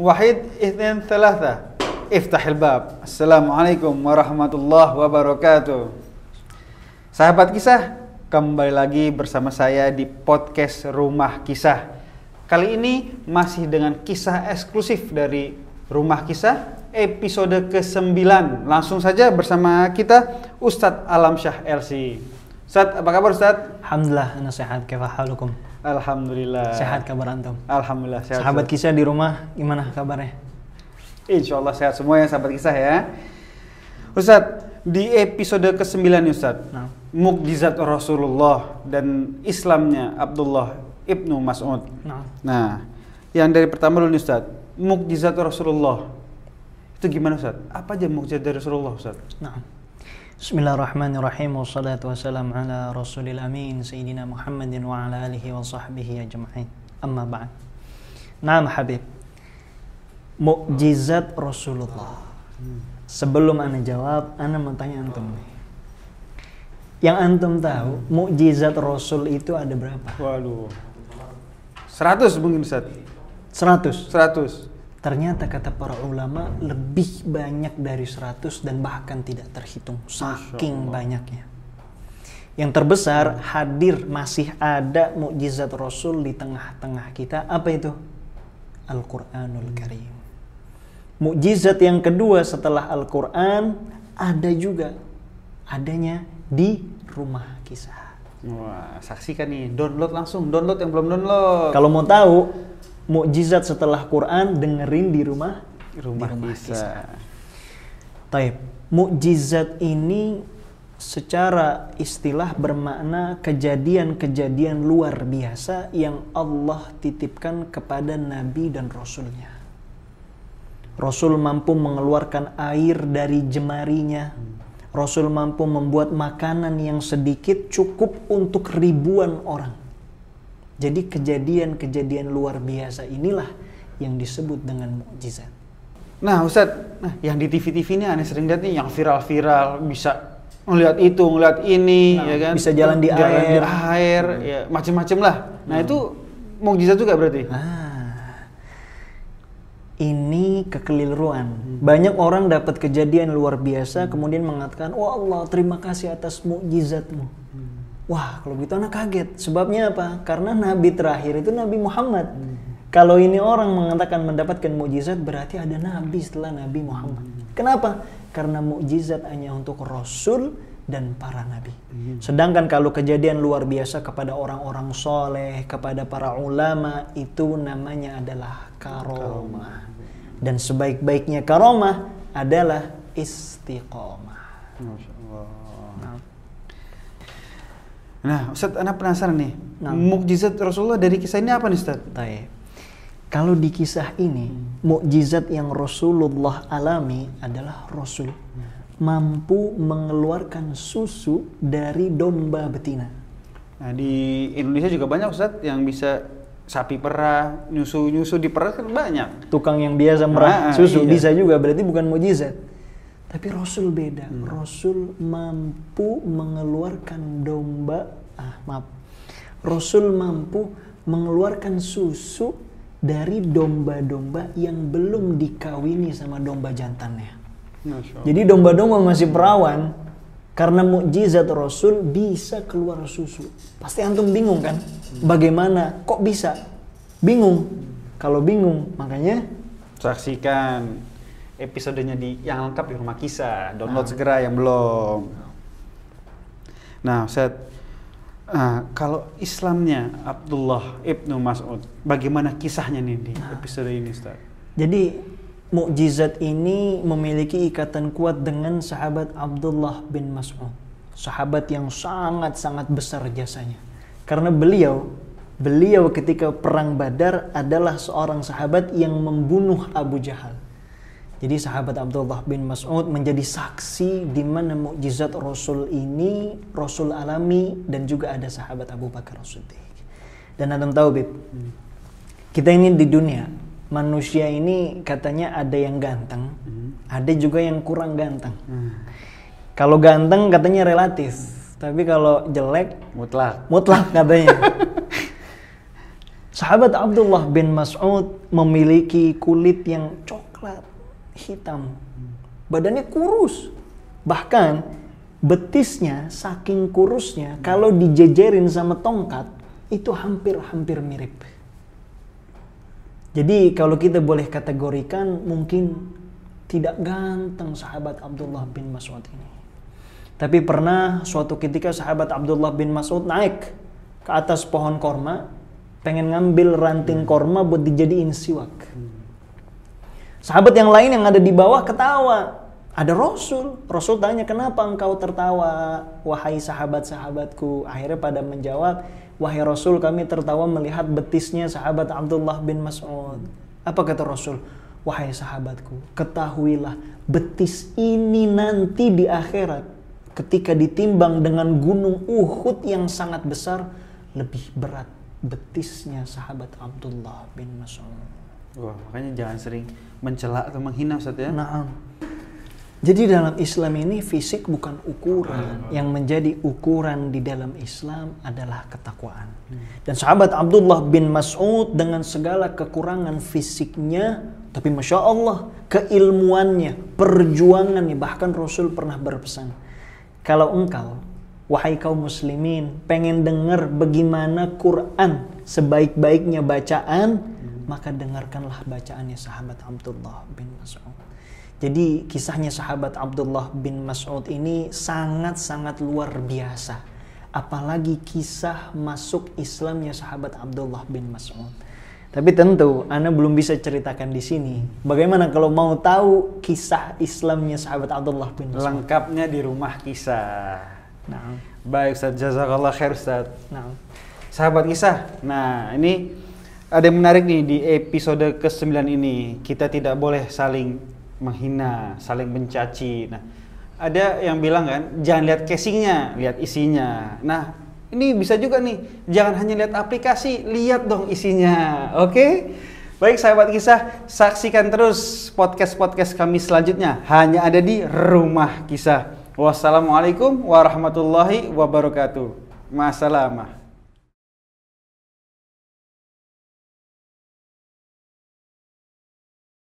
Wahid, itsnain, tsalatsa. Iftahil bab. Assalamualaikum warahmatullahi wabarakatuh. Sahabat kisah, kembali lagi bersama saya di podcast Rumah Kisah. Kali ini masih dengan kisah eksklusif dari Rumah Kisah episode ke-9. Langsung saja bersama kita Ustadz Alamsyah LC. Ustadz, apa kabar Ustadz? Alhamdulillah, ana sehat. Kaifa halukum? Alhamdulillah. Sehat kabar antum? Alhamdulillah sehat. Sahabat kisah di rumah gimana kabarnya? Insyaallah sehat semua ya sahabat kisah ya. Ustadz, di episode ke-9 nih Ustadz, mukjizat Rasulullah dan Islamnya Abdullah ibnu Mas'ud. Nah, yang dari pertama dulu nih Ustadz, mukjizat Rasulullah itu gimana Ustadz? Apa aja mukjizat dari Rasulullah Ustadz? Bismillahirrahmanirrahim. Wassalatu wassalamu ala rasulil amin Sayyidina Muhammadin wa ala alihi wa sahbihi ajma'in. Amma ba'd. Naam Habib, mukjizat Rasulullah. Sebelum ana jawab, ana mau tanya antum nih. Yang antum tahu mukjizat Rasul itu ada berapa? Waduh, 100 mungkin Ustaz. 100. Ternyata kata para ulama lebih banyak dari 100 dan bahkan tidak terhitung, saking banyaknya. Yang terbesar hadir masih ada mukjizat Rasul di tengah-tengah kita. Apa itu? Al-Quranul Karim. Mukjizat yang kedua setelah Al-Quran ada juga adanya di Rumah Kisah. Wah, saksikan nih, download yang belum download. Kalau mau tahu mukjizat setelah Quran, dengerin di rumah kisah. Taib, mukjizat ini secara istilah bermakna kejadian-kejadian luar biasa yang Allah titipkan kepada Nabi dan Rasulnya. Rasul mampu mengeluarkan air dari jemarinya. Rasul mampu membuat makanan yang sedikit cukup untuk ribuan orang. Jadi kejadian-kejadian luar biasa inilah yang disebut dengan mukjizat. Nah Ustadz, yang di TV-TV ini aneh sering lihat nih yang viral-viral, bisa ngeliat itu, ngeliat ini, ya kan? Bisa jalan di air, ya macem-macem lah. Nah itu mukjizat juga berarti? Ini kekeliruan. Banyak orang dapat kejadian luar biasa kemudian mengatakan, "Oh Allah, terima kasih atas mukjizatmu." Wah, kalau begitu anak kaget. Sebabnya apa? Karena Nabi terakhir itu Nabi Muhammad. Kalau ini orang mengatakan mendapatkan mukjizat, berarti ada Nabi setelah Nabi Muhammad. Kenapa? Karena mukjizat hanya untuk Rasul dan para Nabi. Sedangkan kalau kejadian luar biasa kepada orang-orang soleh, kepada para ulama, itu namanya adalah karomah. Dan sebaik-baiknya karomah adalah istiqomah. Masya Allah. Nah, Ustadz, anak penasaran nih. Mukjizat Rasulullah dari kisah ini apa nih, Ustadz? Kalau di kisah ini, mukjizat yang Rasulullah alami adalah Rasul mampu mengeluarkan susu dari domba betina. Nah, di Indonesia juga banyak, Ustadz, yang bisa sapi perah, nyusu di perah kan banyak. Tukang yang biasa merah susu bisa juga, berarti bukan mukjizat. Tapi Rasul beda. Rasul mampu mengeluarkan Rasul mampu mengeluarkan susu dari domba-domba yang belum dikawini sama domba jantannya. Jadi domba-domba masih perawan. Karena mukjizat Rasul bisa keluar susu. Pasti antum bingung kan? Bagaimana? Kok bisa? Bingung. Kalau bingung, makanya saksikan episodenya yang lengkap di Rumah Kisah. Download segera yang belum. Nah, Ustaz, kalau Islamnya Abdullah ibnu Mas'ud, bagaimana kisahnya nih di episode ini, Ustaz? Jadi mukjizat ini memiliki ikatan kuat dengan sahabat Abdullah bin Mas'ud. Sahabat yang sangat-sangat besar jasanya. Karena beliau ketika perang Badar adalah seorang sahabat yang membunuh Abu Jahal. Jadi sahabat Abdullah bin Mas'ud menjadi saksi di mana mukjizat Rasul ini Rasul alami, dan juga ada sahabat Abu Bakar As-Siddiq. Dan antum tahu, Bib, kita ini di dunia, manusia ini katanya ada yang ganteng, ada juga yang kurang ganteng. Kalau ganteng katanya relatif, tapi kalau jelek mutlak katanya. Sahabat Abdullah bin Mas'ud memiliki kulit yang coklat hitam. Badannya kurus. Bahkan betisnya saking kurusnya kalau dijejerin sama tongkat itu hampir-hampir mirip. Jadi kalau kita boleh kategorikan mungkin tidak ganteng sahabat Abdullah bin Mas'ud ini. Tapi pernah suatu ketika sahabat Abdullah bin Mas'ud naik ke atas pohon korma, pengen ngambil ranting korma buat dijadiin siwak. Sahabat yang lain yang ada di bawah ketawa. Ada Rasul. Rasul tanya, kenapa engkau tertawa, wahai sahabat-sahabatku? Akhirnya pada menjawab, wahai Rasul, kami tertawa melihat betisnya sahabat Abdullah bin Mas'ud. Apa kata Rasul? Wahai sahabatku, ketahuilah betis ini nanti di akhirat, ketika ditimbang dengan gunung Uhud yang sangat besar, lebih berat betisnya sahabat Abdullah bin Mas'ud. Wah, makanya jangan sering mencela atau menghina, Ustaz ya. Nah, jadi dalam Islam ini fisik bukan ukuran. Yang menjadi ukuran di dalam Islam adalah ketakwaan. Dan sahabat Abdullah bin Mas'ud dengan segala kekurangan fisiknya, tapi Masya Allah, keilmuannya, perjuangannya, bahkan Rasul pernah berpesan, kalau engkau, wahai kaum muslimin, pengen dengar bagaimana Quran sebaik-baiknya bacaan, maka dengarkanlah bacaannya sahabat Abdullah bin Mas'ud. Jadi kisahnya sahabat Abdullah bin Mas'ud ini sangat-sangat luar biasa. Apalagi kisah masuk Islamnya sahabat Abdullah bin Mas'ud. Tapi tentu Ana belum bisa ceritakan di sini. Bagaimana kalau mau tahu kisah Islamnya sahabat Abdullah bin Mas'ud? Lengkapnya di rumah kisah. Nah, Baik Ustaz, jazakallah khair Ustaz. nah. Sahabat kisah. Nah, ini ada yang menarik nih di episode ke-9 ini. Kita tidak boleh saling menghina, saling mencaci. Nah, ada yang bilang kan, jangan lihat casingnya, lihat isinya. Nah, ini bisa juga nih, jangan hanya lihat aplikasi, lihat dong isinya. Oke? Baik sahabat kisah, saksikan terus podcast-podcast kami selanjutnya. Hanya ada di Rumah Kisah. Wassalamualaikum warahmatullahi wabarakatuh. Masalamah.